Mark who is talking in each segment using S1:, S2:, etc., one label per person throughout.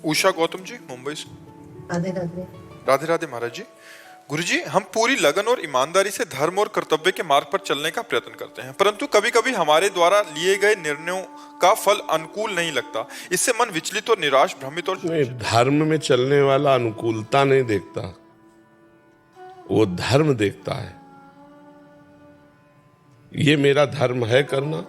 S1: उषा गौतम जी, मुंबई से।
S2: राधे राधे।
S1: राधे राधे महाराज जी। गुरु जी, हम पूरी लगन और ईमानदारी से धर्म और कर्तव्य के मार्ग पर चलने का प्रयत्न करते हैं, परंतु कभी कभी हमारे द्वारा लिए गए निर्णयों का फल अनुकूल नहीं लगता। इससे मन विचलित और निराश, भ्रमित और
S3: नहीं, धर्म में चलने वाला अनुकूलता नहीं देखता, वो धर्म देखता है। ये मेरा धर्म है करना,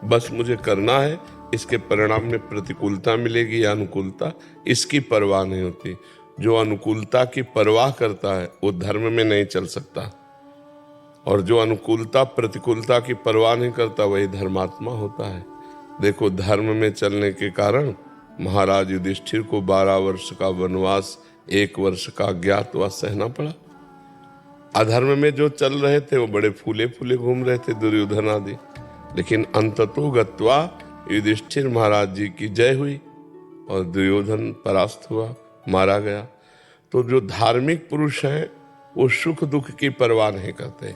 S3: बस मुझे करना है, इसके परिणाम में प्रतिकूलता मिलेगी या अनुकूलता, इसकी परवाह नहीं होती। जो अनुकूलता की परवाह करता है वो धर्म में नहीं चल सकता, और जो अनुकूलता प्रतिकूलता की परवाह नहीं करता वही धर्मात्मा होता है। देखो, धर्म में चलने के कारण महाराज युधिष्ठिर को 12 वर्ष का वनवास, 1 वर्ष का अज्ञातवास सहना पड़ा। अधर्म में जो चल रहे थे वो बड़े फूले फूले घूम रहे थे, दुर्योधन आदि, लेकिन अंततो गत्वा युधिष्ठिर महाराज जी की जय हुई और दुर्योधन परास्त हुआ, मारा गया। तो जो धार्मिक पुरुष हैं वो सुख दुख की परवाह नहीं करते।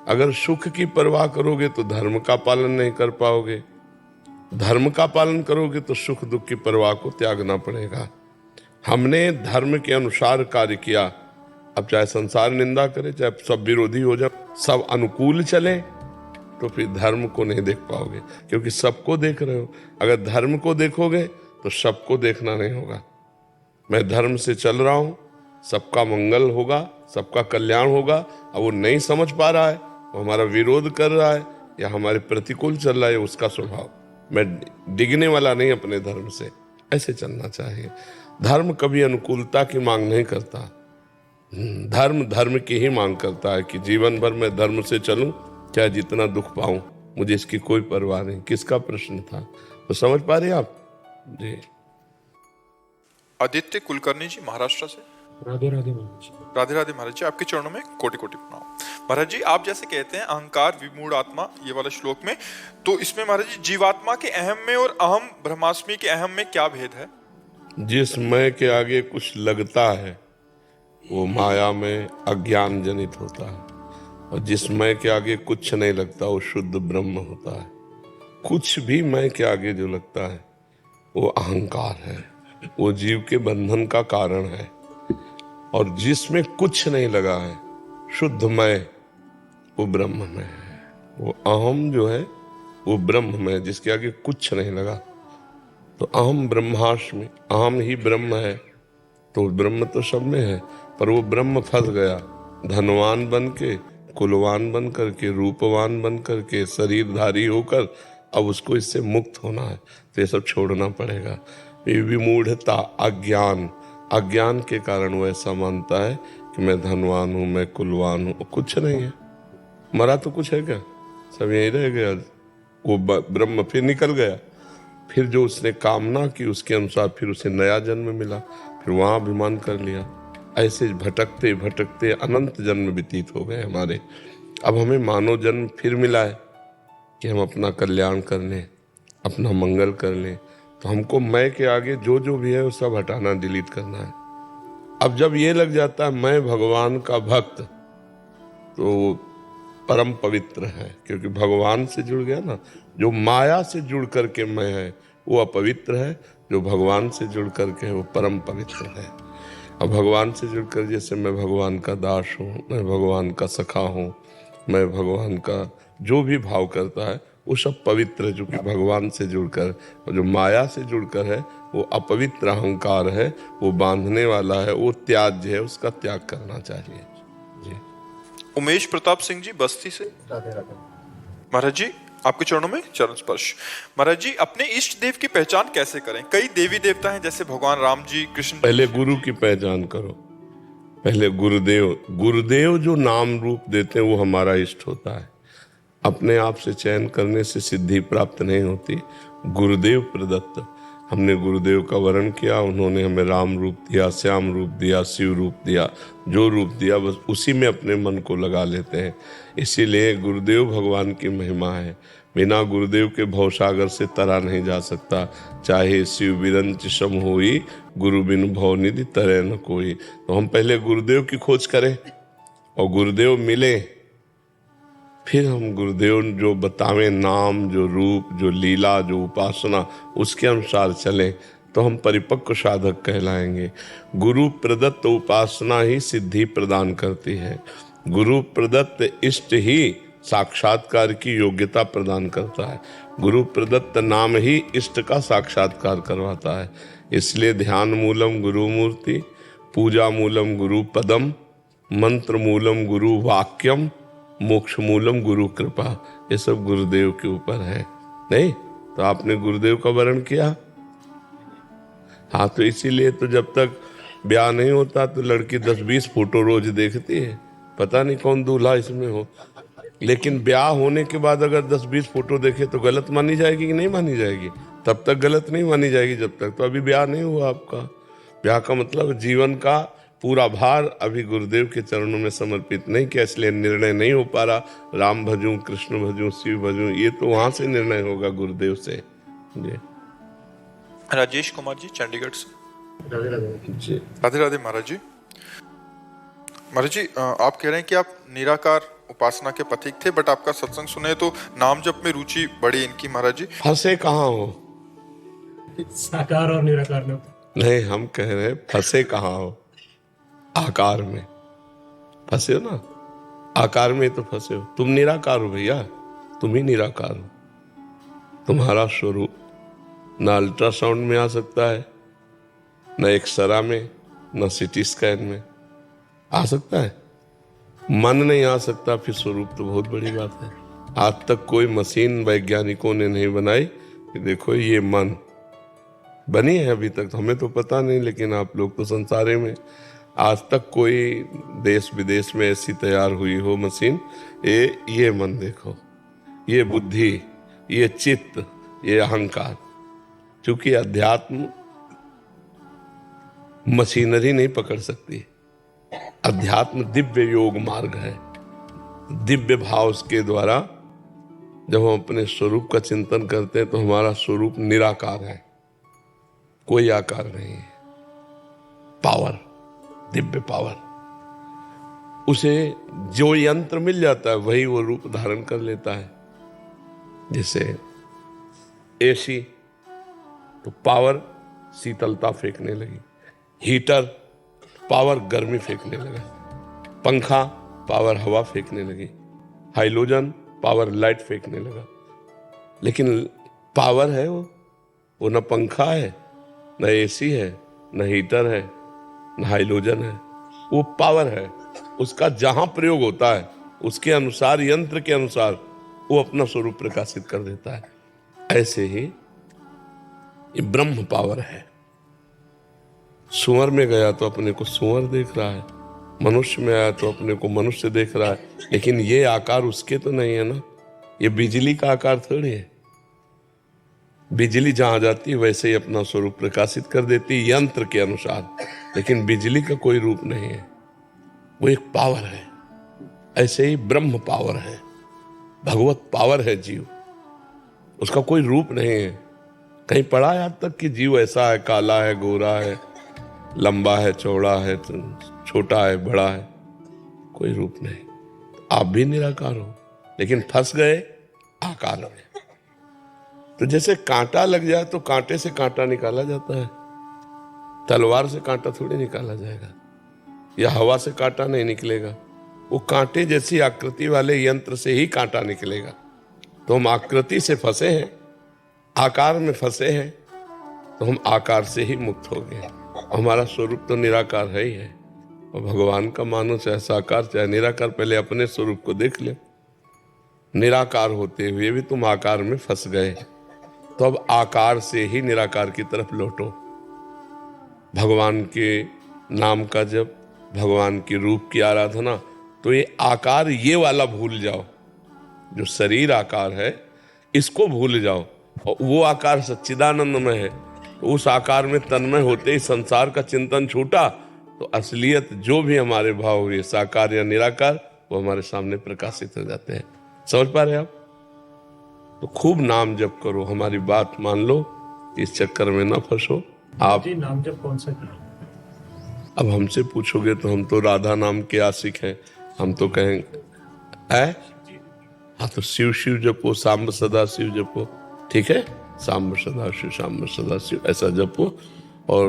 S3: अगर सुख की परवाह करोगे तो धर्म का पालन नहीं कर पाओगे, धर्म का पालन करोगे तो सुख दुख की परवाह को त्यागना पड़ेगा। हमने धर्म के अनुसार कार्य किया, अब चाहे संसार निंदा करे, चाहे सब विरोधी हो जाए, सब अनुकूल चले, तो फिर धर्म को नहीं देख पाओगे, क्योंकि सबको देख रहे हो। अगर धर्म को देखोगे तो सबको देखना नहीं होगा। मैं धर्म से चल रहा हूं, सबका मंगल होगा, सबका कल्याण होगा, अब वो नहीं समझ पा रहा है, वो हमारा विरोध कर रहा है या हमारे प्रतिकूल चल रहा है, उसका स्वभाव। मैं डिगने वाला नहीं अपने धर्म से, ऐसे चलना चाहिए। धर्म कभी अनुकूलता की मांग नहीं करता, धर्म धर्म की ही मांग करता है कि जीवन भर मैं धर्म से चलूं, चाहे जितना दुख पाऊं, मुझे इसकी कोई परवाह नहीं। किसका प्रश्न था, तो समझ पा रहे आप जी।
S1: आदित्य कुलकर्णी जी, महाराष्ट्र से।
S4: राधे राधे महाराज जी।
S1: राधे राधे महाराज जी, आपके चरणों में कोटि कोटि प्रणाम। महाराज जी, आप जैसे कहते हैं अहंकार विमूढ़ आत्मा, ये वाला श्लोक में, तो इसमें महाराज जी जीवात्मा के अहम में और अहम ब्रह्मास्मि के अहम में क्या भेद है?
S3: जिस मैं के आगे कुछ लगता है वो माया में अज्ञान जनित होता है, और जिस मैं के आगे कुछ नहीं लगता वो शुद्ध ब्रह्म होता है। कुछ भी मैं के आगे जो लगता है वो अहंकार है, वो जीव के बंधन का कारण है। और जिसमें कुछ नहीं लगा है शुद्ध मैं, वो ब्रह्म में है। वो अहम जो है वो ब्रह्म में, जिसके आगे कुछ नहीं लगा। तो अहम ब्रह्मास्मि, अहम ही ब्रह्म है, तो ब्रह्म तो सब में है, पर वो ब्रह्म फंस गया धनवान बन के, कुलवान बन करके, रूपवान बन करके, शरीरधारी होकर। अब उसको इससे मुक्त होना है, तो ये सब छोड़ना पड़ेगा। विमूढ़ता, अज्ञान, अज्ञान के कारण वो ऐसा मानता है कि मैं धनवान हूं, मैं कुलवान हूं। कुछ नहीं है, मरा तो कुछ है क्या, सब यही रह गया। वो ब्रह्म फिर निकल गया, फिर जो उसने कामना की उसके अनुसार फिर उसे नया जन्म मिला, फिर वहां अभिमान कर लिया। ऐसे भटकते भटकते अनंत जन्म व्यतीत हो गए हमारे। अब हमें मानव जन्म फिर मिला है कि हम अपना कल्याण कर लें, अपना मंगल कर लें। तो हमको मैं के आगे जो जो भी है वो सब हटाना, डिलीट करना है। अब जब ये लग जाता है मैं भगवान का भक्त, तो परम पवित्र है, क्योंकि भगवान से जुड़ गया ना। जो माया से जुड़ करके मैं है वो अपवित्र है, जो भगवान से जुड़ करके है वो परम पवित्र है। अब भगवान से जुड़कर, जैसे मैं भगवान का दास हूँ, मैं भगवान का सखा हूँ, मैं भगवान का जो भी भाव करता है वो सब पवित्र है, जो कि भगवान से जुड़कर। और जो माया से जुड़कर है वो अपवित्र अहंकार है, वो बांधने वाला है, वो त्याज्य है, उसका त्याग करना चाहिए जी।
S1: उमेश प्रताप सिंह जी, बस्ती से।
S2: राधे राधे।
S1: महाराज जी, आपके चरणों में चरण स्पर्श। महाराज जी, अपने इष्ट देव की पहचान कैसे करें? कई देवी देवता हैं, जैसे भगवान राम जी, कृष्ण।
S3: पहले गुरु की पहचान करो, पहले गुरुदेव। गुरुदेव जो नाम रूप देते हैं वो हमारा इष्ट होता है। अपने आप से चयन करने से सिद्धि प्राप्त नहीं होती, गुरुदेव प्रदत्त। हमने गुरुदेव का वर्ण किया, उन्होंने हमें राम रूप दिया, श्याम रूप दिया, शिव रूप दिया, जो रूप दिया बस उसी में अपने मन को लगा लेते हैं। इसीलिए गुरुदेव भगवान की महिमा है। बिना गुरुदेव के भवसागर से तरा नहीं जा सकता। चाहे शिव बिरंच सम होई, गुरु बिन भव निधि तरे न कोई। तो हम पहले गुरुदेव की खोज करें और गुरुदेव मिले, फिर हम गुरुदेव जो बतावें नाम, जो रूप, जो लीला, जो उपासना, उसके अनुसार चलें। तो हम परिपक्व साधक कहलाएंगे। गुरु प्रदत्त उपासना ही सिद्धि प्रदान करती है। गुरु प्रदत्त इष्ट ही साक्षात्कार की योग्यता प्रदान करता है। गुरु प्रदत्त नाम ही इष्ट का साक्षात्कार करवाता है। इसलिए ध्यान मूलम गुरु मूर्ति, पूजा मूलम गुरु पदम, मंत्र मूलम गुरु वाक्यम, मोक्ष मूलम गुरु कृपा। ये सब गुरुदेव के ऊपर है। नहीं तो आपने गुरुदेव का वर्ण किया। हाँ, तो इसीलिए तो जब तक ब्याह नहीं होता तो लड़की 10-20 फोटो रोज देखती है, पता नहीं कौन दूल्हा इसमें हो। लेकिन ब्याह होने के बाद अगर 10-20 फोटो देखे तो गलत मानी जाएगी कि नहीं मानी जाएगी? तब तक गलत नहीं मानी जाएगी जब तक तो अभी ब्याह नहीं हुआ आपका। ब्याह का मतलब जीवन का पूरा भार अभी गुरुदेव के चरणों में समर्पित नहीं किया, इसलिए निर्णय नहीं हो पा रहा। राम भजूं, कृष्ण भजूं, शिव भजूं, ये तो वहां से निर्णय होगा गुरुदेव से। जी
S1: राजेश कुमार जी चंडीगढ़ से।
S3: जी
S1: राधे राधे महाराज जी। महाराज जी, आप कह रहे हैं कि आप निराकार उपासना के पथिक थे, बट आपका सत्संग सुने तो नाम जप में रुचि बढ़ी इनकी। महाराज जी
S3: फंसे कहाँ हो?
S2: साकार और निराकार में।
S3: नहीं, हम कह रहे हैं फंसे कहाँ हो? आकार में फंसे हो ना, आकार में तो फंसे हो। तुम निराकार हो भैया, तुम ही निराकार हो। तुम्हारा स्वरूप ना अल्ट्रासाउंड में आ सकता है, न एक्सरा में, न सिटी स्कैन में आ सकता है। मन नहीं आ सकता, फिर स्वरूप तो बहुत बड़ी बात है। आज तक कोई मशीन वैज्ञानिकों ने नहीं बनाई कि देखो ये मन बनी है। अभी तक हमें तो पता नहीं, लेकिन आप लोग तो संसारे में आज तक कोई देश विदेश में ऐसी तैयार हुई हो मशीन, ये मन देखो, ये बुद्धि, ये चित्त, ये अहंकार। क्योंकि अध्यात्म मशीनरी नहीं पकड़ सकती। अध्यात्म दिव्य योग मार्ग है। दिव्य भाव के द्वारा जब हम अपने स्वरूप का चिंतन करते हैं तो हमारा स्वरूप निराकार है, कोई आकार नहीं है। Power, Divya power. उसे जो यंत्र मिल जाता है वही वो रूप धारण कर लेता है। जैसे एसी तो पावर शीतलता फेंकने लगी, हीटर पावर गर्मी फेंकने लगा, पंखा पावर हवा फेंकने लगी, हाइड्रोजन पावर लाइट फेंकने लगा। लेकिन पावर है वो न पंखा है, न एसी है, न हीटर है, न हाइड्रोजन है। वो पावर है। उसका जहां प्रयोग होता है उसके अनुसार, यंत्र के अनुसार वो अपना स्वरूप प्रकाशित कर देता है। ऐसे ही ये ब्रह्म पावर है। सुअर में गया तो अपने को सुअर देख रहा है, मनुष्य में आया तो अपने को मनुष्य देख रहा है, लेकिन ये आकार उसके तो नहीं है ना। ये बिजली का आकार थोड़ी है। बिजली जहां जाती है वैसे ही अपना स्वरूप प्रकाशित कर देती है यंत्र के अनुसार, लेकिन बिजली का कोई रूप नहीं है, वो एक पावर है। ऐसे ही ब्रह्म पावर है, भगवत पावर है जीव, उसका कोई रूप नहीं है। कहीं पढ़ा है आज तक कि जीव ऐसा है, काला है, गोरा है, लंबा है, चौड़ा है, छोटा है, बड़ा है? कोई रूप नहीं। आप भी निराकार हो, लेकिन फंस गए आकार में। तो जैसे कांटा लग जाए तो कांटे से कांटा निकाला जाता है, तलवार से कांटा थोड़ी निकाला जाएगा, या हवा से कांटा नहीं निकलेगा। वो कांटे जैसी आकृति वाले यंत्र से ही कांटा निकलेगा। तो हम आकृति से फंसे हैं, आकार में फंसे हैं, तो हम आकार से ही मुक्त हो गए। हमारा स्वरूप तो निराकार है ही है। और भगवान का मानो चाहे साकार चाहे निराकार, पहले अपने स्वरूप को देख ले। निराकार होते हुए भी तुम आकार में फंस गए, तो अब आकार से ही निराकार की तरफ लौटो। भगवान के नाम का जप, भगवान के रूप की आराधना, तो ये आकार ये वाला भूल जाओ, जो शरीर आकार है इसको भूल जाओ। और वो आकार सच्चिदानंद में है, तो उस आकार में तन्मय होते ही संसार का चिंतन छूटा, तो असलियत जो भी हमारे भाव हुए, साकार या निराकार, वो हमारे सामने प्रकाशित हो जाते हैं। समझ पा रहे आप? तो खूब नाम जप करो, हमारी बात मान लो, इस चक्कर में ना फंसो। आप
S2: जी नाम जप कौन सा?
S3: अब हमसे पूछोगे तो हम तो राधा नाम के आशिक हैं, हम तो कहेंगे हाँ तो शिव शिव जपो, सांब सदा शिव जपो, ठीक है। सांब सदाशिव सांब सदाशिव ऐसा जपो। और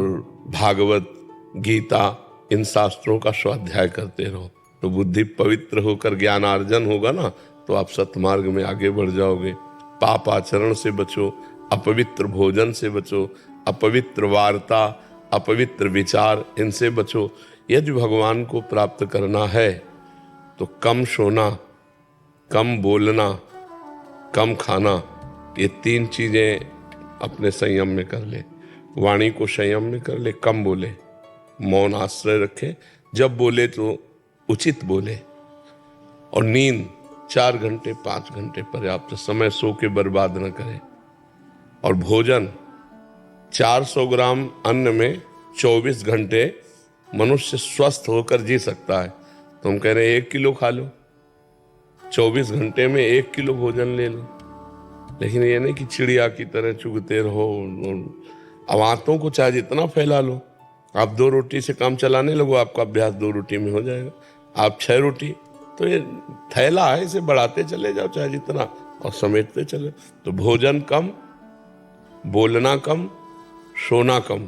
S3: भागवत गीता इन शास्त्रों का स्वाध्याय करते रहो, तो बुद्धि पवित्र होकर ज्ञानार्जन होगा ना, तो आप सतमार्ग में आगे बढ़ जाओगे। पाप आचरण से बचो, अपवित्र भोजन से बचो, अपवित्र वार्ता, अपवित्र विचार, इनसे बचो। यदि भगवान को प्राप्त करना है तो कम सोना, कम बोलना, कम खाना, ये 3 चीजें अपने संयम में कर ले। वाणी को संयम में कर ले, कम बोले, मौन आश्रय रखे, जब बोले तो उचित बोले। और नींद 4 घंटे 5 घंटे पर्याप्त, समय सो के बर्बाद न करे। और भोजन 400 ग्राम अन्न में 24 घंटे मनुष्य स्वस्थ होकर जी सकता है, तो हम कह रहे हैं 1 किलो खा लो, 24 घंटे में 1 किलो भोजन ले लो। लेकिन ये नहीं कि चिड़िया की तरह चुगते रहो। अब आंतों को चाहे जितना फैला लो, आप 2 रोटी से काम चलाने लगो, आपका अभ्यास 2 रोटी में हो जाएगा। आप 6 रोटी, तो ये थैला है, इसे बढ़ाते चले जाओ चाहे जितना, और समेटते चले। तो भोजन कम, बोलना कम, सोना कम,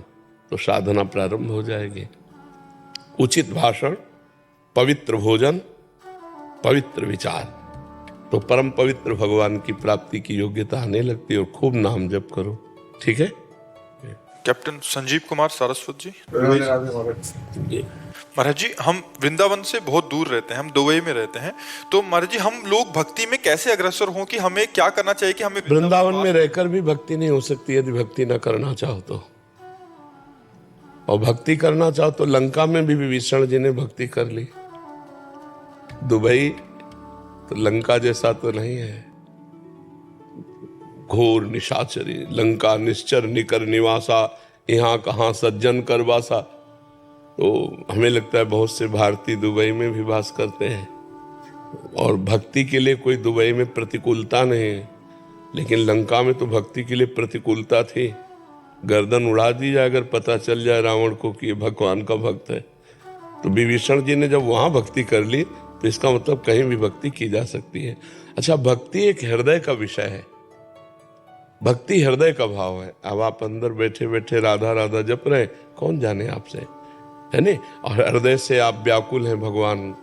S3: तो साधना प्रारंभ हो जाएगी। उचित भाषण, पवित्र भोजन, पवित्र विचार, तो परम पवित्र भगवान की प्राप्ति की योग्यता आने लगती है। और खूब नाम जप करो, ठीक है।
S1: कैप्टन संजीव कुमार सारस्वत जी।
S3: जी
S1: महाराज जी, हम वृंदावन से बहुत दूर रहते हैं, हम दुबई में रहते हैं, तो महाराज जी हम लोग भक्ति में कैसे अग्रसर हों, कि हमें क्या करना चाहिए कि हमें
S3: वृंदावन में रहकर भी भक्ति नहीं हो सकती यदि भक्ति न करना चाहो तो। और भक्ति करना चाहो तो लंका में भी विभीषण जी ने भक्ति कर ली। दुबई तो लंका जैसा तो नहीं है। घोर निशाचरी लंका निश्चर निकर निवासा, यहाँ कहाँ सज्जन करवासा। तो हमें लगता है बहुत से भारतीय दुबई में भी वास करते हैं, और भक्ति के लिए कोई दुबई में प्रतिकूलता नहीं है। लेकिन लंका में तो भक्ति के लिए प्रतिकूलता थी। गर्दन उड़ा दी जाए अगर पता चल जाए रावण को कि ये भगवान का भक्त है। तो विभीषण जी ने जब वहां भक्ति कर ली, तो इसका मतलब कहीं भी भक्ति की जा सकती है। अच्छा, भक्ति एक हृदय का विषय है, भक्ति हृदय का भाव है। अब आप अंदर बैठे बैठे राधा राधा जप रहे, कौन जाने आपसे, है नहीं। और हृदय से आप व्याकुल हैं, भगवान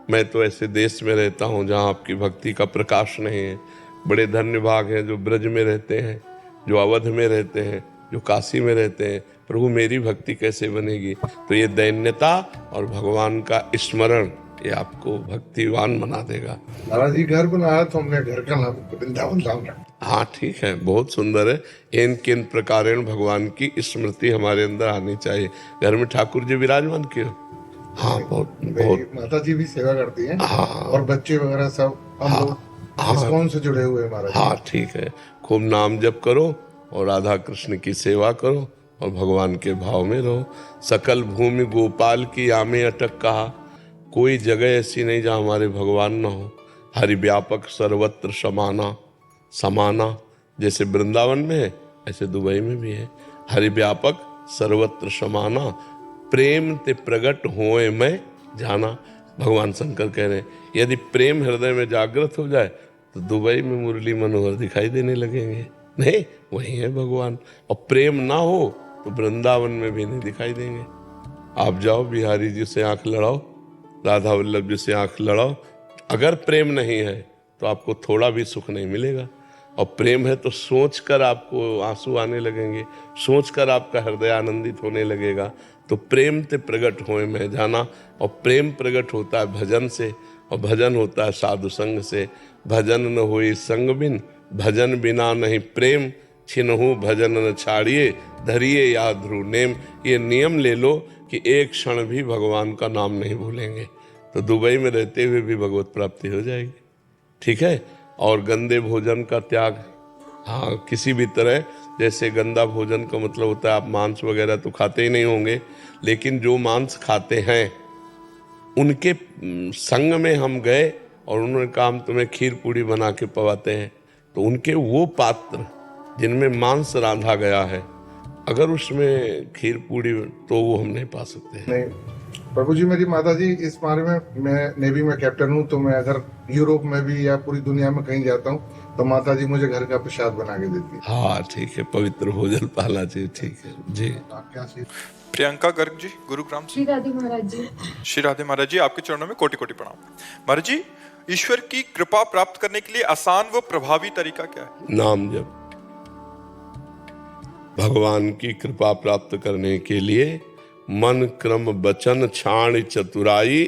S3: मैं तो ऐसे देश में रहता हूँ जहाँ आपकी भक्ति का प्रकाश नहीं है। बड़े धन्य भाग हैं जो ब्रज में रहते हैं, जो अवध में रहते हैं, जो काशी में रहते हैं। प्रभु मेरी भक्ति कैसे बनेगी। तो ये दैन्यता और भगवान का स्मरण, ये आपको भक्तिवान बना देगा।
S2: महाराज जी घर बनाया तो हमने घर का नाम वृंदावन नाम रखा।
S3: हाँ ठीक है, बहुत सुंदर है। इन किन प्रकारेण भगवान की स्मृति हमारे अंदर आनी चाहिए। घर में ठाकुर जी विराजमान क्यों? हाँ, बहुत बहुत।
S2: माता जी भी सेवा करती हैं।
S3: हाँ,
S2: और बच्चे वगैरह सब हम लोग इस्कॉन से जुड़े हुए हैं महाराज।
S3: हाँ ठीक है, खूब नाम जप करो और राधा कृष्ण की सेवा करो और भगवान के भाव में रहो। सकल भूमि गोपाल की आमे अटक कहा, कोई जगह ऐसी नहीं जहाँ हमारे भगवान ना हो। हरि व्यापक सर्वत्र समाना, समाना जैसे वृंदावन में है ऐसे दुबई में भी है। हरि व्यापक सर्वत्र समाना, प्रेम ते प्रगट होए मैं जाना। भगवान शंकर कह रहे हैं यदि प्रेम हृदय में जागृत हो जाए तो दुबई में मुरली मनोहर दिखाई देने लगेंगे। नहीं, वही है भगवान। और प्रेम ना हो तो वृंदावन में भी नहीं दिखाई देंगे। आप जाओ बिहारी जी से आंख लड़ाओ, राधा वल्लभ जी से आंख लड़ाओ, अगर प्रेम नहीं है तो आपको थोड़ा भी सुख नहीं मिलेगा। और प्रेम है तो सोचकर आपको आंसू आने लगेंगे, सोचकर आपका हृदय आनंदित होने लगेगा। तो प्रेम ते प्रगट होए मैं जाना। और प्रेम प्रगट होता है भजन से, और भजन होता है साधु संग से। भजन न होई संग बिन, भजन बिना नहीं प्रेम, छिनहु भजन न छाड़िए, धरिए या ध्रुव नेम। ये नियम ले लो कि एक क्षण भी भगवान का नाम नहीं भूलेंगे, तो दुबई में रहते हुए भी भगवत प्राप्ति हो जाएगी। ठीक है। और गंदे भोजन का त्याग, हाँ किसी भी तरह, जैसे गंदा भोजन का मतलब होता है आप मांस वगैरह तो खाते ही नहीं होंगे, लेकिन जो मांस खाते हैं उनके संग में हम गए और उन्होंने कहा हम तुम्हें खीर पूड़ी बना के पवाते हैं, तो उनके वो पात्र जिनमें मांस रांधा गया है, अगर उसमें खीर पूड़ी तो वो हम नहीं पा सकते हैं।
S2: नहीं प्रभु जी, मेरी माता जी इस बारे में, मैं नेवी में कैप्टन हूँ, तो मैं अगर यूरोप में भी या पूरी दुनिया में कहीं जाता हूँ तो माता जी मुझे घर का प्रसाद बना के देती है।
S3: हाँ ठीक है, पवित्र भोजन पाला चाहिए, ठीक है जी।
S2: आप क्या सीख
S1: प्रियंका गर्ग जी, गुरुग्राम से।
S4: श्री राधे महाराज जी।
S1: श्री राधे महाराज जी, आपके चरणों में कोटि कोटि प्रणाम। महाराज जी, ईश्वर की कृपा प्राप्त करने के लिए आसान व प्रभावी तरीका क्या है?
S3: नाम जप। भगवान की कृपा प्राप्त करने के लिए मन क्रम बचन छाण चतुराई,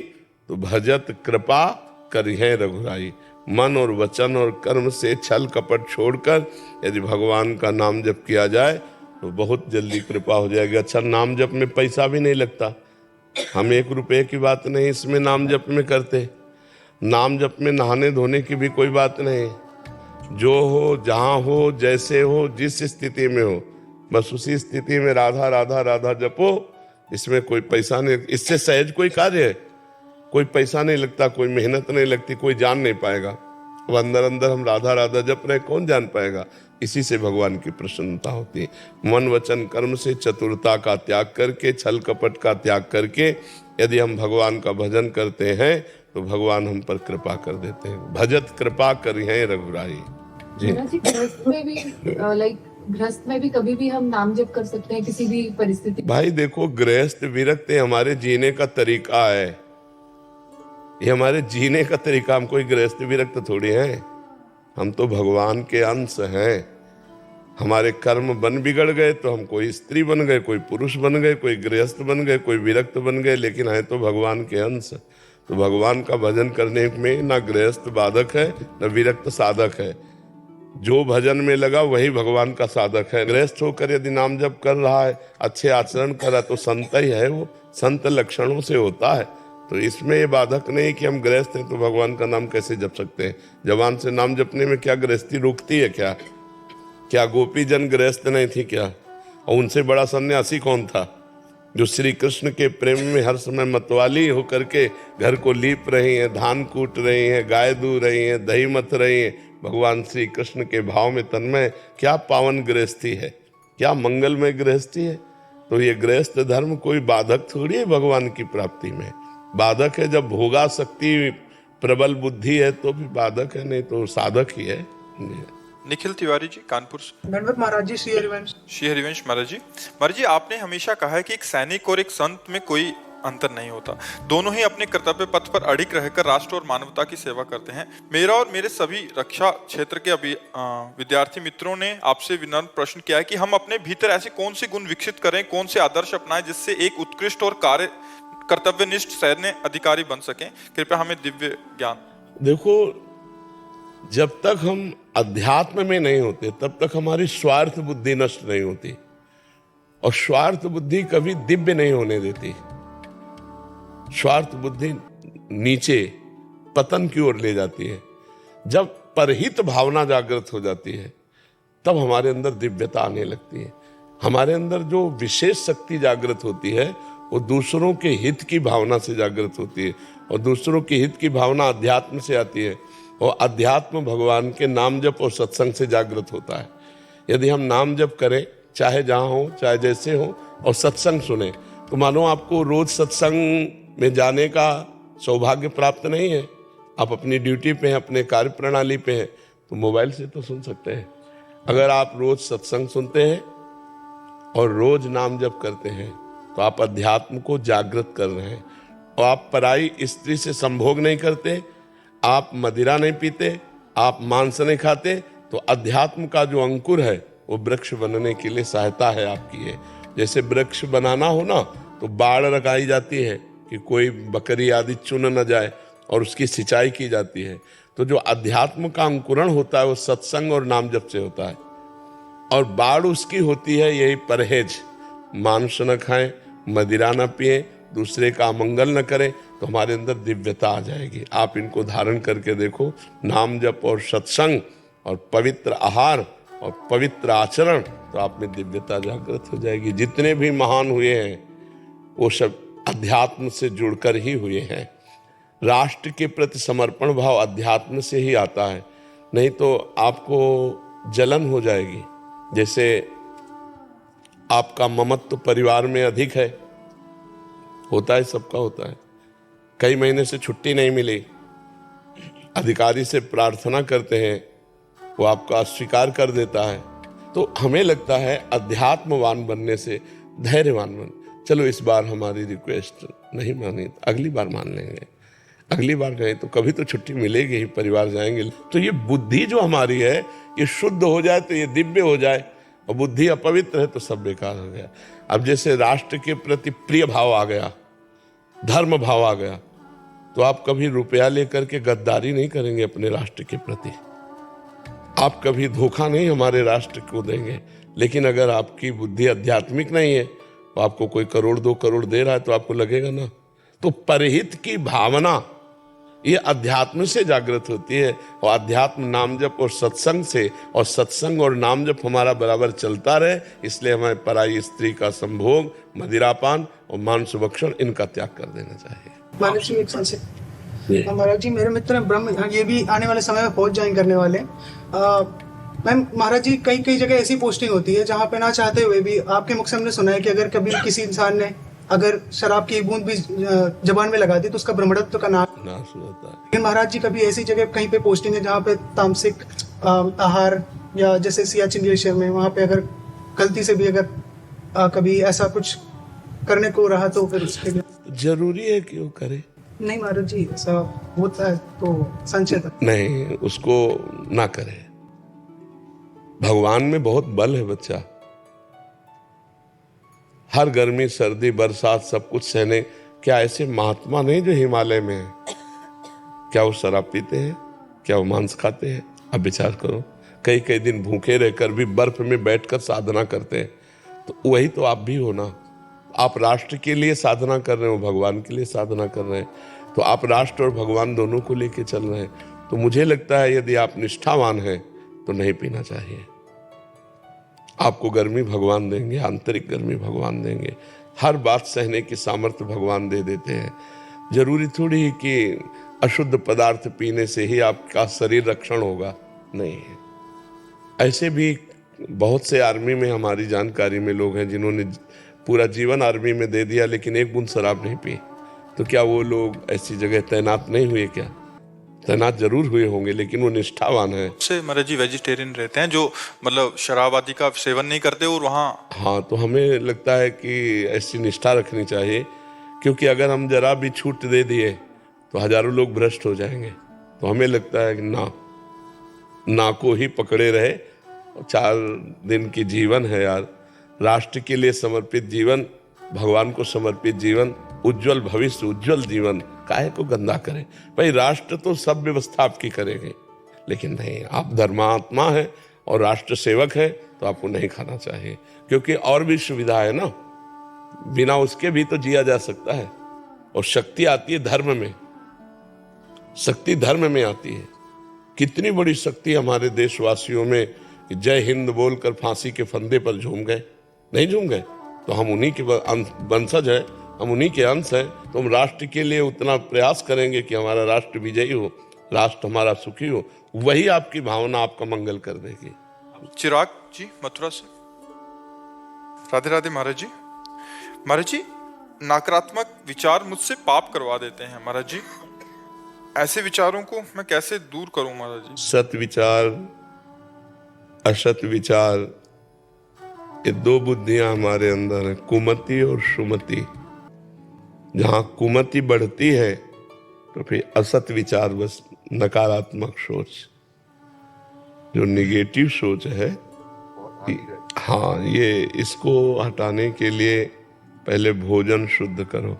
S3: तो भजत कृपा करिहे रघुराई। मन और वचन और कर्म से छल कपट छोड़कर यदि भगवान का नाम जप किया जाए तो बहुत जल्दी कृपा हो जाएगी। अच्छा, नाम जप में पैसा भी नहीं लगता, हम 1 रुपए की बात नहीं इसमें नाम जप में करते। नाम जप में नहाने धोने की भी कोई बात नहीं, जो हो जहाँ हो जैसे हो जिस स्थिति में हो बस उसी स्थिति में राधा राधा राधा जपो। इसमें कोई पैसा नहीं, इससे सहज कोई कार्य है, कोई पैसा नहीं लगता, कोई मेहनत नहीं लगती, कोई जान नहीं पाएगा। अब अंदर अंदर हम राधा राधा जप रहे, कौन जान पाएगा? इसी से भगवान की प्रसन्नता होती है। मन वचन कर्म से चतुरता का त्याग करके, छल कपट का त्याग करके यदि हम भगवान का भजन करते हैं तो भगवान हम पर कृपा कर देते हैं। भजत कृपा करिहे रघुराई जी।
S4: महाराज जी, गृहस्थ में भी गृहस्थ में भी कभी भी हम नाम जप कर सकते हैं किसी भी परिस्थिति।
S3: भाई देखो, गृहस्थ विरक्त हमारे जीने का तरीका है, ये हमारे जीने का तरीका। हम कोई गृहस्थ विरक्त थोड़ी हैं, हम तो भगवान के अंश हैं। हमारे कर्म बन बिगड़ गए तो हम कोई स्त्री बन गए, कोई पुरुष बन गए, कोई गृहस्थ बन गए, कोई विरक्त बन गए, लेकिन है तो भगवान के अंश। तो भगवान का भजन करने में ना गृहस्थ बाधक है ना विरक्त साधक है। जो भजन में लगा वही भगवान का साधक है। गृहस्थ होकर यदि नाम जप कर रहा है, अच्छे आचरण कर रहा है तो संत ही है, वो संत लक्षणों से होता है। तो इसमें ये बाधक नहीं कि हम गृहस्थ हैं तो भगवान का नाम कैसे जप सकते हैं। जवान से नाम जपने में क्या गृहस्थी रोकती है? क्या गोपी जन गृहस्थ नहीं थी क्या? और उनसे बड़ा सन्यासी कौन था जो श्री कृष्ण के प्रेम में हर समय मतवाली होकर के घर को लीप रही हैं, धान कूट रही हैं, गाय दू रही हैं, दही मथ रही हैं, भगवान श्री कृष्ण के भाव में तन्मय। क्या पावन गृहस्थी है, क्या मंगलमय गृहस्थी है। तो ये गृहस्थ धर्म कोई बाधक थोड़ी है भगवान की प्राप्ति में। बाधक है जब भोगा शक्ति प्रबल बुद्धि है तो भी बाधक है, नहीं तो साधक ही है।
S1: निखिल तिवारी जी, कानपुर से।
S5: दंडवत महाराज जी। श्री हरिवंश।
S1: श्री हरिवंश महाराज जी। महाराज जी, आपने हमेशा कहा है कि एक सैनिक और एक संत में कोई अंतर नहीं होता, दोनों ही अपने कर्तव्य पथ पर अडिग रहकर राष्ट्र और मानवता की सेवा करते हैं। मेरा और मेरे सभी रक्षा क्षेत्र के विद्यार्थी मित्रों ने आपसे विनम्र प्रश्न किया है कि हम अपने भीतर ऐसे कौन से गुण विकसित करें, कौन से आदर्श अपनाएं जिससे एक उत्कृष्ट और कर्तव्यनिष्ठ सैन्य अधिकारी बन सकें। कृपया हमें दिव्य ज्ञान।
S3: देखो, जब तक हम अध्यात्म में नहीं होते तब तक हमारी स्वार्थ बुद्धि नष्ट नहीं होती, और स्वार्थ बुद्धि कभी दिव्य नहीं होने देती। स्वार्थ बुद्धि नीचे पतन की ओर ले जाती है। जब परहित भावना जागृत हो जाती है तब हमारे अंदर दिव्यता आने लगती है। हमारे अंदर जो विशेष शक्ति जागृत होती है वो दूसरों के हित की भावना से जागृत होती है, और दूसरों के हित की भावना अध्यात्म से आती है, और अध्यात्म भगवान के नाम जप और सत्संग से जागृत होता है। यदि हम नाम जप करें, चाहे जहाँ हो चाहे जैसे हो, और सत्संग सुने, तो मानो आपको रोज सत्संग में जाने का सौभाग्य प्राप्त नहीं है। आप अपनी ड्यूटी पे हैं, अपने कार्य प्रणाली पे हैं, तो मोबाइल से तो सुन सकते हैं। अगर आप रोज सत्संग सुनते हैं और रोज नाम जप करते हैं तो आप अध्यात्म को जागृत कर रहे हैं। और आप पराई स्त्री से संभोग नहीं करते, आप मदिरा नहीं पीते, आप मांस नहीं खाते, तो अध्यात्म का जो अंकुर है वो वृक्ष बनने के लिए सहायता है आपकी है। जैसे वृक्ष बनाना हो ना तो बाड़ लगाई जाती है कि कोई बकरी आदि चुन न जाए, और उसकी सिंचाई की जाती है। तो जो अध्यात्म का अंकुरण होता है वो सत्संग और नाम जप से होता है, और बाढ़ उसकी होती है यही परहेज। मांस न खाएं, मदिरा न पिए, दूसरे का अमंगल न करें, तो हमारे अंदर दिव्यता आ जाएगी। आप इनको धारण करके देखो, नाम जप और सत्संग और पवित्र आहार और पवित्र आचरण, तो आप में दिव्यता जागृत हो जाएगी। जितने भी महान हुए हैं वो सब अध्यात्म से जुड़कर ही हुए हैं। राष्ट्र के प्रति समर्पण भाव अध्यात्म से ही आता है, नहीं तो आपको जलन हो जाएगी। जैसे आपका ममत्व परिवार में अधिक है, होता है, सबका होता है। कई महीने से छुट्टी नहीं मिली, अधिकारी से प्रार्थना करते हैं वो आपको अस्वीकार कर देता है। तो हमें लगता है अध्यात्मवान बनने से धैर्यवान बन। चलो इस बार हमारी रिक्वेस्ट नहीं मानी, अगली बार मान लेंगे, अगली बार गए तो कभी तो छुट्टी मिलेगी ही, परिवार जाएंगे। तो ये बुद्धि जो हमारी है ये शुद्ध हो जाए तो ये दिव्य हो जाए, और बुद्धि अपवित्र है तो सब बेकार हो गया। अब जैसे राष्ट्र के प्रति प्रिय भाव आ गया, धर्म भाव आ गया, तो आप कभी रुपया लेकर के गद्दारी नहीं करेंगे अपने राष्ट्र के प्रति, आप कभी धोखा नहीं हमारे राष्ट्र को देंगे। लेकिन अगर आपकी बुद्धि आध्यात्मिक नहीं है तो आपको कोई करोड़ 2 करोड़ दे रहा है तो आपको लगेगा ना। तो परहित की भावना ये अध्यात्म से जागृत होती है, और अध्यात्म नाम जप और सत्संग से, और सत्संग और नाम जप हमारा बराबर चलता रहे। इसलिए हमें पराई स्त्री का संभोग, मदिरापान और मांस भक्षण इनका त्याग कर देना चाहिए।
S5: महाराज जी एक संशय, महाराज जी मेरे मित्र ब्रह्म ये भी आने वाले समय में फौज ज्वाइन करने वाले। मैम महाराज जी कई जगह ऐसी पोस्टिंग होती है जहाँ पे ना चाहते हुए भी आपके मुख से हमने सुना है कि अगर कभी किसी इंसान ने अगर शराब की एक बूंद भी जबान में लगा दी तो उसका ब्रह्मत्व का नाश
S3: होता है।
S5: लेकिन महाराज जी कभी ऐसी जगह कहीं पे पोस्टिंग है जहाँ पे तामसिक आहार, या जैसे सियाचिन ग्लेशियर में वहाँ पे अगर गलती से भी अगर कभी ऐसा कुछ करने को रहा तो फिर उसके लिए
S3: जरूरी है कि वो करे?
S5: नहीं महाराज जी, ऐसा होता है तो संशय था।
S3: नहीं, उसको ना करे। भगवान में बहुत बल है बच्चा, हर गर्मी सर्दी बरसात सब कुछ सहने। क्या ऐसे महात्मा नहीं जो हिमालय में है? क्या वो शराब पीते हैं? क्या वो मांस खाते हैं? अब विचार करो, कई दिन भूखे रहकर भी बर्फ में बैठकर साधना करते हैं। तो वही तो आप भी हो ना। आप राष्ट्र के लिए साधना कर रहे हो, भगवान के लिए साधना कर रहे हैं, तो आप राष्ट्र और भगवान दोनों को लेके चल रहे हैं। तो मुझे लगता है यदि आप निष्ठावान हैं तो नहीं पीना चाहिए। आपको गर्मी भगवान देंगे, आंतरिक गर्मी भगवान देंगे, हर बात सहने की सामर्थ्य भगवान दे देते हैं। जरूरी थोड़ी है कि अशुद्ध पदार्थ पीने से ही आपका शरीर रक्षण होगा, नहीं है। ऐसे भी बहुत से आर्मी में हमारी जानकारी में लोग हैं जिन्होंने पूरा जीवन आर्मी में दे दिया लेकिन एक बूंद शराब नहीं पी। तो क्या वो लोग ऐसी जगह तैनात नहीं हुए? क्या तैनात जरूर हुए होंगे, लेकिन वो निष्ठावान है।
S1: से महाराज जी वेजिटेरियन रहते हैं जो मतलब शराब आदि का सेवन नहीं करते और वहाँ।
S3: हाँ, तो हमें लगता है कि ऐसी निष्ठा रखनी चाहिए, क्योंकि अगर हम जरा भी छूट दे दिए तो हजारों लोग भ्रष्ट हो जाएंगे। तो हमें लगता है कि ना को ही पकड़े रहे। 4 दिन की जीवन है यार, राष्ट्र के लिए समर्पित जीवन, भगवान को समर्पित जीवन, उज्जवल भविष्य, उज्जवल जीवन, काहे को गंदा करें? भाई राष्ट्र तो सब व्यवस्था आपकी करेंगे, लेकिन नहीं, आप धर्मात्मा है और राष्ट्र सेवक है तो आपको नहीं खाना चाहिए, क्योंकि और भी सुविधा है ना, बिना उसके भी तो जिया जा सकता है। और शक्ति आती है धर्म में, शक्ति धर्म में आती है। कितनी बड़ी शक्ति हमारे देशवासियों में, जय हिंद बोलकर फांसी के फंदे पर झूम गए, नहीं झूम गए? तो हम उन्हीं के वंशज है, हम उन्हीं के अंश हैं। तो हम राष्ट्र के लिए उतना प्रयास करेंगे कि हमारा राष्ट्र विजयी हो, राष्ट्र हमारा सुखी हो। वही आपकी भावना आपका मंगल कर देगी।
S1: चिराग जी मथुरा से, राधे राधे महाराज जी। महाराज जी, नकारात्मक विचार मुझसे पाप करवा देते हैं महाराज जी, ऐसे विचारों को मैं कैसे दूर करूं महाराज जी?
S3: सत विचार, असत विचार, ये 2 बुद्धियां हमारे अंदर है, कुमति और सुमति। जहां कुमति बढ़ती है तो फिर असत विचार, बस नकारात्मक सोच, जो निगेटिव सोच है, हाँ, ये इसको हटाने के लिए पहले भोजन शुद्ध करो,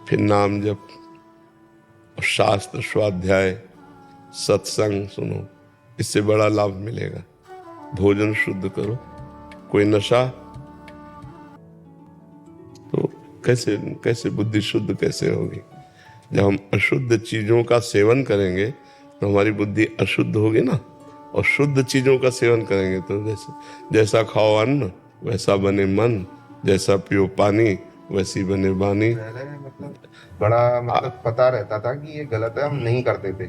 S3: फिर नाम जप, शास्त्र स्वाध्याय, सत्संग सुनो, इससे बड़ा लाभ मिलेगा। भोजन शुद्ध करो। कोई नशा, तो कैसे बुद्धि शुद्ध कैसे होगी? जब हम अशुद्ध चीजों का सेवन करेंगे तो हमारी बुद्धि अशुद्ध होगी ना, और शुद्ध चीजों का सेवन करेंगे तो जैसा खाओ अन्न वैसा बने मन, जैसा पियो पानी वैसी बने वाणी।
S2: मतलब बड़ा पता रहता था कि ये गलत है, हम नहीं करते थे,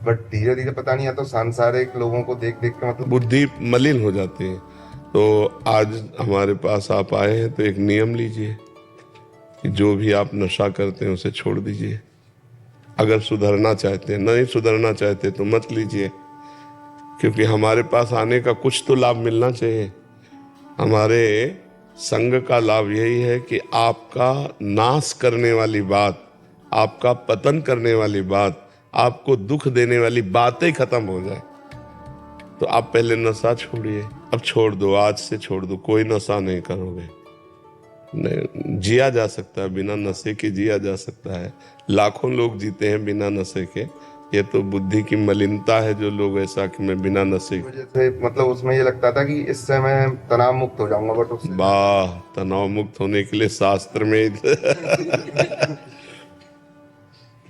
S2: बट धीरे धीरे पता नहीं, या तो सांसारिक लोगों को देख देख के मतलब
S3: बुद्धि मलिन हो जाती है। तो आज हमारे पास आप आए हैं तो एक नियम लीजिए कि जो भी आप नशा करते हैं उसे छोड़ दीजिए। अगर सुधरना चाहते हैं, नहीं सुधरना चाहते तो मत लीजिए। क्योंकि हमारे पास आने का कुछ तो लाभ मिलना चाहिए। हमारे संग का लाभ यही है कि आपका नाश करने वाली बात, आपका पतन करने वाली बात, आपको दुख देने वाली बातें खत्म हो जाए। तो आप पहले नशा छोड़िए, अब छोड़ दो, आज से छोड़ दो, कोई नशा नहीं करोगे। नहीं, जिया जा सकता है बिना नशे के, जिया जा सकता है। लाखों लोग जीते हैं बिना नशे के। ये तो बुद्धि की मलिनता है जो लोग ऐसा कि मैं बिना नशे।
S2: वजह से मतलब उसमें ये लगता था कि इससे मैं तनाव मुक्त हो जाऊंगा, बट उससे
S3: वाह, तनाव मुक्त होने के लिए शास्त्र में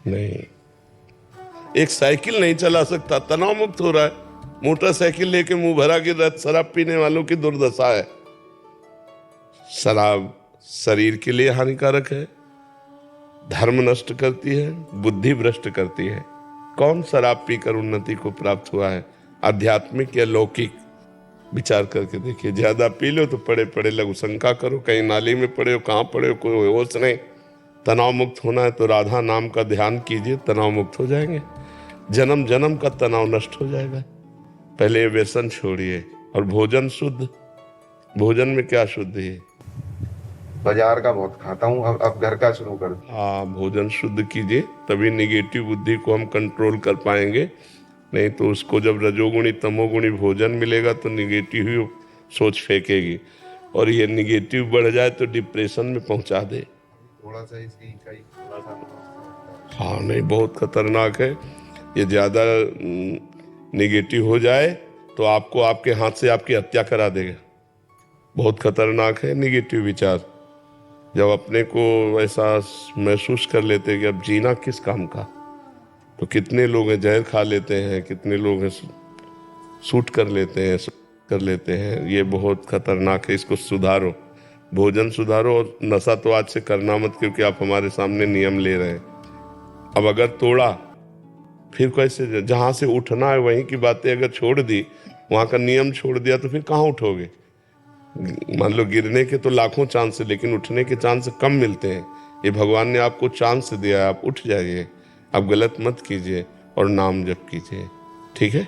S3: नहीं, एक साइकिल नहीं चला सकता, तनाव मुक्त हो रहा है। मोटरसाइकिल लेके मुंह भरा के शराब पीने वालों की दुर्दशा है। शराब शरीर के लिए हानिकारक है, धर्म नष्ट करती है, बुद्धि भ्रष्ट करती है। कौन शराब पीकर उन्नति को प्राप्त हुआ है, आध्यात्मिक या लौकिक? विचार करके देखिए। ज्यादा पी लो तो पड़े पड़े लघु शंका करो, कहीं नाली में पड़े हो, कहाँ पड़े हो, कोई होश नहीं। तनाव मुक्त होना है तो राधा नाम का ध्यान कीजिए, तनाव मुक्त हो जाएंगे। जन्म जन्म का तनाव नष्ट हो जाएगा। पहले ये व्यसन छोड़िए। और भोजन शुद्ध, भोजन में क्या शुद्ध है?
S2: बाजार का बहुत खाता हूँ, अब घर का शुरू कर दिया।
S3: हाँ, भोजन शुद्ध कीजिए, तभी निगेटिव बुद्धि को हम कंट्रोल कर पाएंगे। नहीं तो उसको जब रजोगुणी तमोगुणी भोजन मिलेगा तो निगेटिव ही सोच फेंकेगी, और ये निगेटिव बढ़ जाए तो डिप्रेशन में पहुंचा दे।
S2: थोड़ा सा इसकी कई थोड़ा सा
S3: हाँ, नहीं, बहुत खतरनाक है ये। ज़्यादा निगेटिव हो जाए तो आपको आपके हाथ से आपकी हत्या करा देगा। बहुत खतरनाक है निगेटिव विचार। जब अपने को ऐसा महसूस कर लेते हैं कि अब जीना किस काम का, तो कितने लोग हैं जहर खा लेते हैं, कितने लोग हैं सूट कर लेते हैं। ये बहुत खतरनाक है, इसको सुधारो। भोजन सुधारो, और नशा तो आज से करना मत, क्योंकि आप हमारे सामने नियम ले रहे हैं। अब अगर तोड़ा फिर कैसे? जहां से उठना है वहीं की बातें अगर छोड़ दी, वहां का नियम छोड़ दिया, तो फिर कहाँ उठोगे? मान लो गिरने के तो लाखों चांस है, लेकिन उठने के चांस कम मिलते हैं। ये भगवान ने आपको चांस दिया है, आप उठ जाइए। आप गलत मत कीजिए और नाम जप कीजिए। ठीक है।